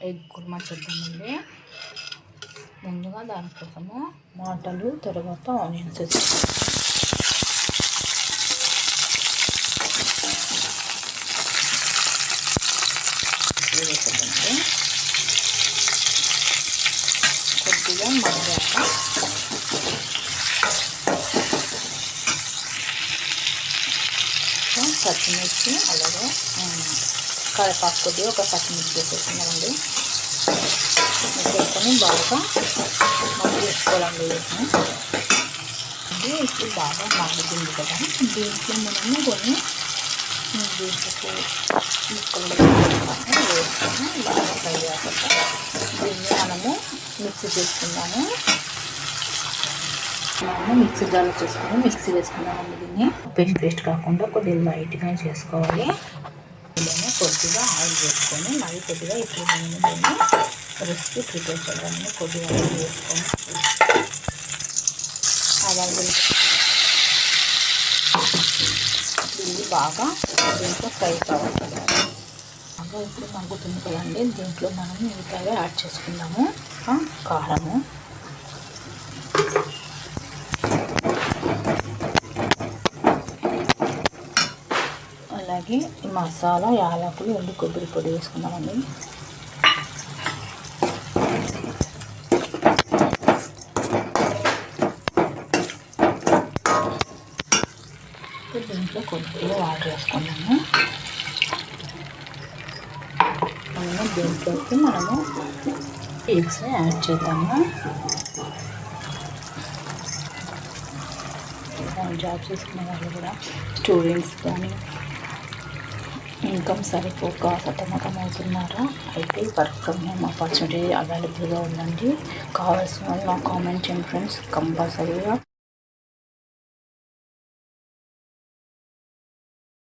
Egg kurma చేద్దామండి. ముందుగా దానికోసము టమాటాలు, తర్వాత ఆనియన్స్ వేసేద్దామండి. కొద్దిగా మగ్గాక పచ్చిమిర్చి, అలాగే కరివేపాకు కొద్దిగా ఒక పచ్చిమిర్చి వేసేస్తున్నామండి. వేసుకొని బాగా మగ్గించుకోవాలండి. వీటిని ఇప్పుడు బాగా మగ్గుతుంది కదా, దీంట్లో మనము కొన్ని ముక్కలు వేసుకొని బాగా ఫ్రై అయ్యాక దీన్ని మనము మిక్సీ చేసుకుందాము. మిక్సీ జార్లో చేసుకొని మిక్సీ వేసుకున్నామండి. దీన్ని పేస్ట్ కాకుండా కొద్దిగా లైట్గా చేసుకోవాలి. కొద్దిగా ఆయిల్ వేసుకొని మళ్ళీ కొద్దిగా ఇప్పుడు నేను దీన్ని రెసిపీ ప్రిపేర్ చేయడానికి కొద్దిగా ఆయిల్ వేసుకొని అలాగే దీన్ని బాగా దీంట్లో ఫ్రై కావాలి. బాగా ఇప్పుడు మగ్గుతుంది కదండి, దీంట్లో మనం మిగతాగా యాడ్ చేసుకుందాము. కారము, అలాగే మసాలా, యాలకులు, ఎండు కొబ్బరి పొడి వేసుకుందామండి. దీంట్లో కొద్దిగా వాటర్ వేసుకున్నాము. దీంట్లోకి మనము ఎగ్స్ యాడ్ చేద్దాము. జాబ్ చేసుకునే వాళ్ళు కూడా, స్టూడెంట్స్ కానీ ఇన్కమ్ సరిపోక సతమతం అవుతున్నారా, అయితే వర్క్ ఫ్రమ్ హోమ్ ఆపర్చునిటీ అవైలబుల్గా ఉందండి. కావాల్సిన వాళ్ళు నాకు కామెంట్ చేయండి ఫ్రెండ్స్, కంపల్సరీగా.